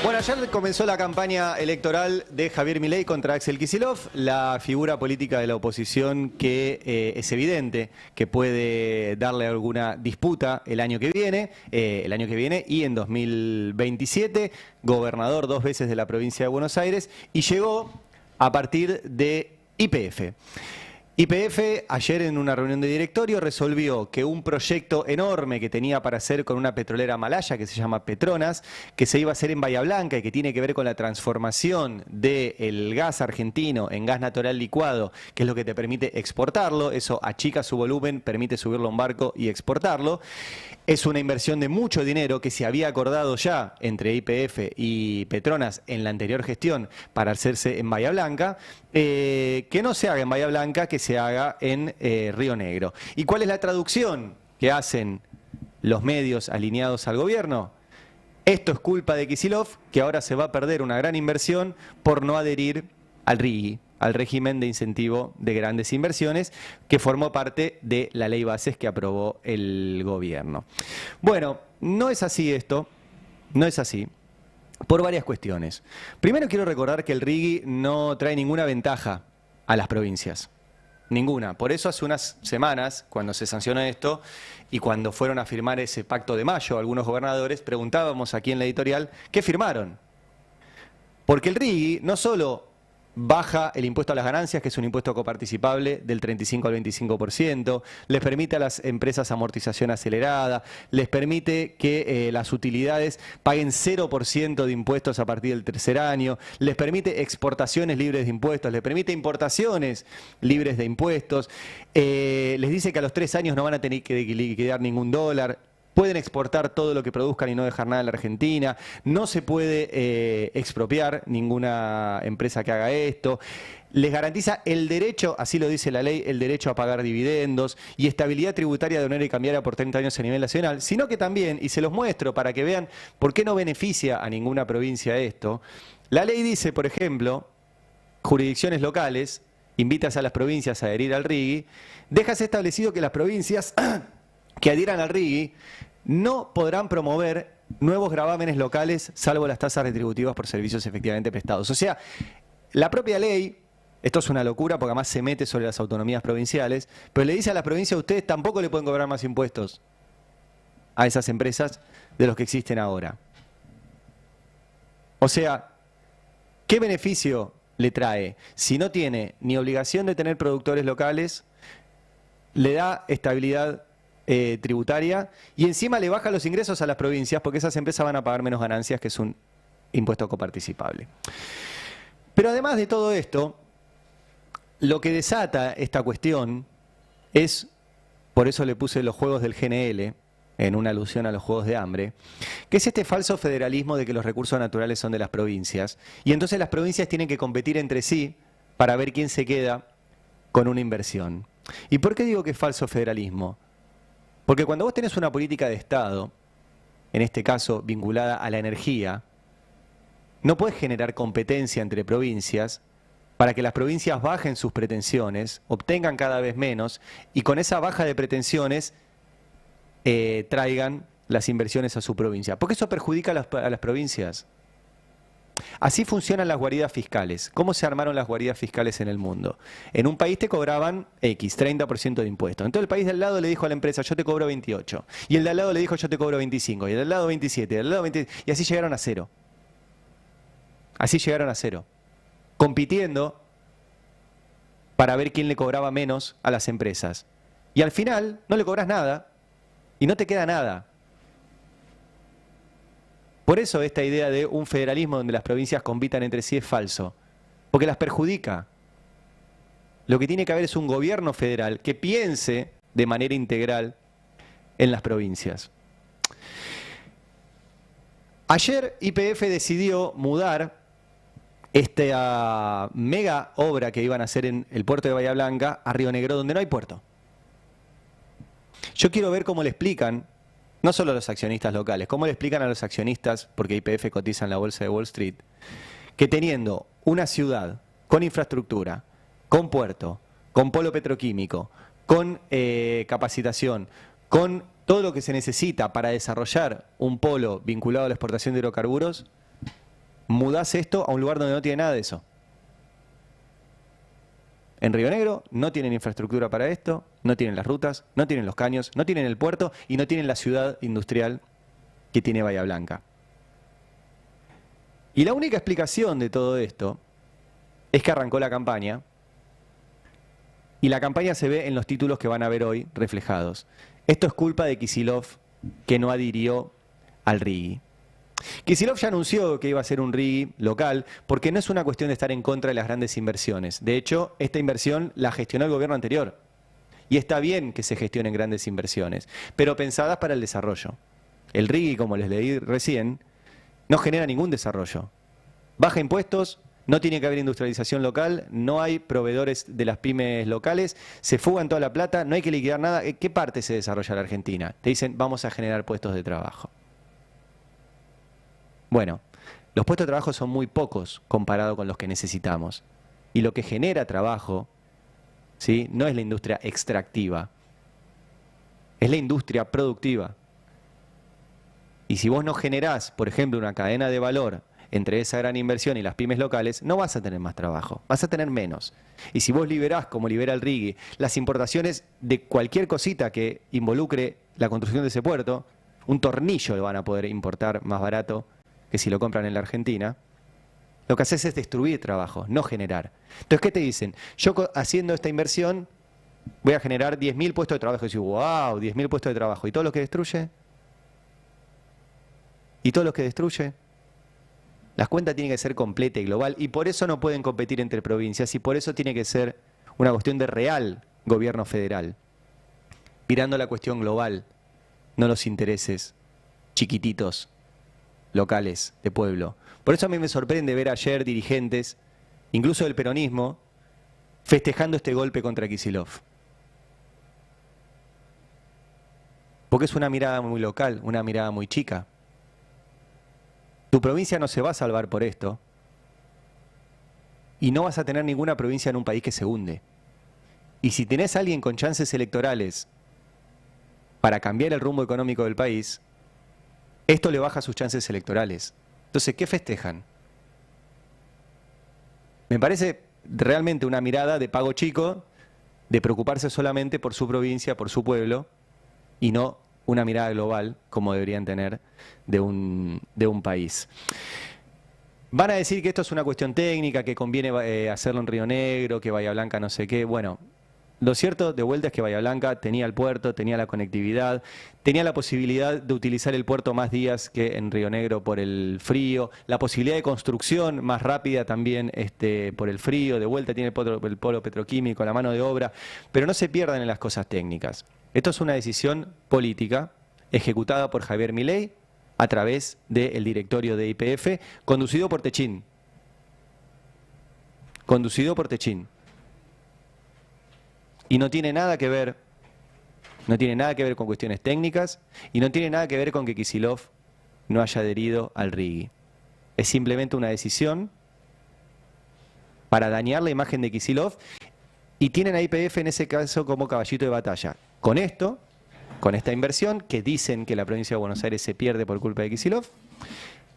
Bueno, ayer comenzó la campaña electoral de Javier Milei contra Axel Kicillof, la figura política de la oposición que es evidente que puede darle alguna disputa el año que viene y en 2027, gobernador 2 veces de la provincia de Buenos Aires, y llegó a partir de YPF. YPF ayer en una reunión de directorio resolvió que un proyecto enorme que tenía para hacer con una petrolera malaya que se llama Petronas, que se iba a hacer en Bahía Blanca y que tiene que ver con la transformación del gas argentino en gas natural licuado, que es lo que te permite exportarlo, eso achica su volumen, permite subirlo a un barco y exportarlo. Es una inversión de mucho dinero que se había acordado ya entre YPF y Petronas en la anterior gestión para hacerse en Bahía Blanca, que no se haga en Bahía Blanca, que se haga en Río Negro. ¿Y cuál es la traducción que hacen los medios alineados al gobierno? Esto es culpa de Kicillof, que ahora se va a perder una gran inversión por no adherir al RIGI, al régimen de incentivo de grandes inversiones, que formó parte de la ley bases que aprobó el gobierno. Bueno, no es así esto, no es así, por varias cuestiones. Primero quiero recordar que el RIGI no trae ninguna ventaja a las provincias. Ninguna. Por eso hace unas semanas, cuando se sancionó esto y cuando fueron a firmar ese pacto de mayo, algunos gobernadores, preguntábamos aquí en la editorial, ¿qué firmaron? Porque el RIGI no solo baja el impuesto a las ganancias, que es un impuesto coparticipable del 35 al 25%, les permite a las empresas amortización acelerada, les permite que las utilidades paguen 0% de impuestos a partir del tercer año, les permite exportaciones libres de impuestos, les permite importaciones libres de impuestos, les dice que a los 3 años no van a tener que liquidar ningún dólar. Pueden exportar todo lo que produzcan y no dejar nada en la Argentina. No se puede expropiar ninguna empresa que haga esto. Les garantiza el derecho, así lo dice la ley, el derecho a pagar dividendos y estabilidad tributaria de honor y cambiaria por 30 años a nivel nacional, sino que también, y se los muestro para que vean por qué no beneficia a ninguna provincia esto, la ley dice, por ejemplo, jurisdicciones locales, invitas a las provincias a adherir al RIGI, dejas establecido que las provincias que adhieran al RIGI no podrán promover nuevos gravámenes locales salvo las tasas retributivas por servicios efectivamente prestados. O sea, la propia ley, esto es una locura porque además se mete sobre las autonomías provinciales, pero le dice a las provincias, ustedes tampoco le pueden cobrar más impuestos a esas empresas de los que existen ahora. O sea, ¿qué beneficio le trae? Si no tiene ni obligación de tener productores locales, le da estabilidad tributaria y encima le baja los ingresos a las provincias porque esas empresas van a pagar menos ganancias, que es un impuesto coparticipable. Pero además de todo esto, lo que desata esta cuestión es, por eso le puse los juegos del GNL, en una alusión a los juegos de hambre, que es este falso federalismo de que los recursos naturales son de las provincias y entonces las provincias tienen que competir entre sí para ver quién se queda con una inversión. ¿Y por qué digo que es falso federalismo? Porque cuando vos tenés una política de Estado, en este caso vinculada a la energía, no podés generar competencia entre provincias para que las provincias bajen sus pretensiones, obtengan cada vez menos y con esa baja de pretensiones traigan las inversiones a su provincia. Porque eso perjudica a las provincias. Así funcionan las guaridas fiscales. ¿Cómo se armaron las guaridas fiscales en el mundo? En un país te cobraban X, 30% de impuestos. Entonces el país de al lado le dijo a la empresa, yo te cobro 28. Y el de al lado le dijo, yo te cobro 25. Y el de al lado 27. Y el de al lado 20. Y así llegaron a cero. Así llegaron a cero. Compitiendo para ver quién le cobraba menos a las empresas. Y al final no le cobras nada y no te queda nada. Por eso esta idea de un federalismo donde las provincias compitan entre sí es falso, porque las perjudica. Lo que tiene que haber es un gobierno federal que piense de manera integral en las provincias. Ayer YPF decidió mudar esta mega obra que iban a hacer en el puerto de Bahía Blanca a Río Negro, donde no hay puerto. Yo quiero ver cómo le explican, no solo a los accionistas locales, cómo le explican a los accionistas, porque YPF cotiza en la bolsa de Wall Street, que teniendo una ciudad con infraestructura, con puerto, con polo petroquímico, con capacitación, con todo lo que se necesita para desarrollar un polo vinculado a la exportación de hidrocarburos, mudás esto a un lugar donde no tiene nada de eso. En Río Negro no tienen infraestructura para esto, no tienen las rutas, no tienen los caños, no tienen el puerto y no tienen la ciudad industrial que tiene Bahía Blanca. Y la única explicación de todo esto es que arrancó la campaña, y la campaña se ve en los títulos que van a ver hoy reflejados. Esto es culpa de Kicillof, que no adhirió al RIGI. Kicillof ya anunció que iba a ser un RIGI local, porque no es una cuestión de estar en contra de las grandes inversiones. De hecho, esta inversión la gestionó el gobierno anterior. Y está bien que se gestionen grandes inversiones, pero pensadas para el desarrollo. El RIGI, como les leí recién, no genera ningún desarrollo. Baja impuestos, no tiene que haber industrialización local, no hay proveedores de las pymes locales, se fugan toda la plata, no hay que liquidar nada. ¿Qué parte se desarrolla en la Argentina? Te dicen, vamos a generar puestos de trabajo. Bueno, los puestos de trabajo son muy pocos comparado con los que necesitamos. Y lo que genera trabajo, ¿sí?, no es la industria extractiva, es la industria productiva. Y si vos no generás, por ejemplo, una cadena de valor entre esa gran inversión y las pymes locales, no vas a tener más trabajo, vas a tener menos. Y si vos liberás, como libera el RIGI, las importaciones de cualquier cosita que involucre la construcción de ese puerto, un tornillo lo van a poder importar más barato que si lo compran en la Argentina, lo que haces es destruir trabajo, no generar. Entonces, ¿qué te dicen? Yo haciendo esta inversión voy a generar 10.000 puestos de trabajo. Y digo, wow, 10.000 puestos de trabajo. ¿Y todo lo que destruye? ¿Y todo lo que destruye? Las cuentas tienen que ser completa y global, y por eso no pueden competir entre provincias, y por eso tiene que ser una cuestión de real gobierno federal, mirando la cuestión global, no los intereses chiquititos, locales, de pueblo. Por eso a mí me sorprende ver ayer dirigentes, incluso del peronismo, festejando este golpe contra Kicillof. Porque es una mirada muy local, una mirada muy chica. Tu provincia no se va a salvar por esto, y no vas a tener ninguna provincia en un país que se hunde. Y si tenés a alguien con chances electorales para cambiar el rumbo económico del país, esto le baja sus chances electorales. Entonces, ¿qué festejan? Me parece realmente una mirada de pago chico, de preocuparse solamente por su provincia, por su pueblo, y no una mirada global, como deberían tener de un país. Van a decir que esto es una cuestión técnica, que conviene hacerlo en Río Negro, que Bahía Blanca no sé qué. Bueno, lo cierto de vuelta es que Bahía Blanca tenía el puerto, tenía la conectividad, tenía la posibilidad de utilizar el puerto más días que en Río Negro por el frío, la posibilidad de construcción más rápida también por el frío, de vuelta tiene el polo petroquímico, la mano de obra, pero no se pierdan en las cosas técnicas. Esto es una decisión política ejecutada por Javier Milei a través del directorio de YPF, conducido por Techín. Conducido por Techín. Y no tiene nada que ver, con cuestiones técnicas, y no tiene nada que ver con que Kicillof no haya adherido al RIGI. Es simplemente una decisión para dañar la imagen de Kicillof, y tienen a YPF en ese caso como caballito de batalla. Con esto, con esta inversión, que dicen que la provincia de Buenos Aires se pierde por culpa de Kicillof,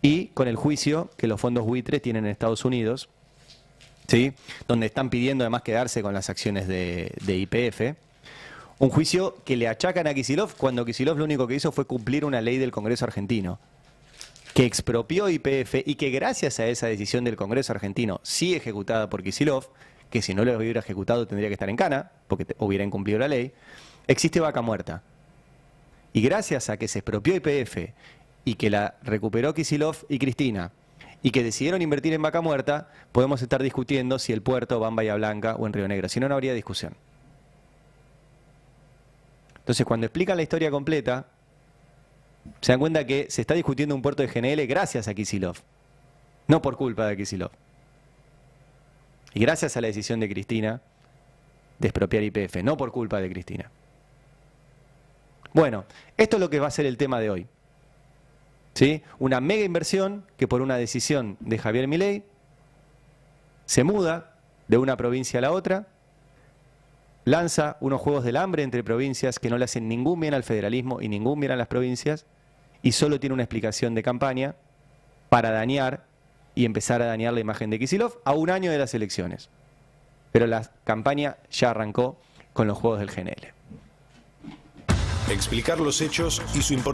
y con el juicio que los fondos buitres tienen en Estados Unidos, ¿sí?, donde están pidiendo además quedarse con las acciones de YPF, un juicio que le achacan a Kicillof cuando Kicillof lo único que hizo fue cumplir una ley del Congreso argentino, que expropió YPF, y que gracias a esa decisión del Congreso argentino, sí ejecutada por Kicillof, que si no lo hubiera ejecutado tendría que estar en cana, porque hubiera incumplido la ley, existe vaca muerta. Y gracias a que se expropió YPF y que la recuperó Kicillof y Cristina, y que decidieron invertir en vaca muerta, podemos estar discutiendo si el puerto va en Bahía Blanca o en Río Negro. Si no, no habría discusión. Entonces, cuando explican la historia completa, se dan cuenta que se está discutiendo un puerto de GNL gracias a Kicillof, no por culpa de Kicillof. Y gracias a la decisión de Cristina de expropiar YPF, no por culpa de Cristina. Bueno, esto es lo que va a ser el tema de hoy. ¿Sí? Una mega inversión que por una decisión de Javier Milei se muda de una provincia a la otra, lanza unos juegos del hambre entre provincias que no le hacen ningún bien al federalismo y ningún bien a las provincias, y solo tiene una explicación de campaña para dañar y empezar a dañar la imagen de Kicillof a un año de las elecciones. Pero la campaña ya arrancó con los juegos del GNL. Explicar los hechos y su importancia.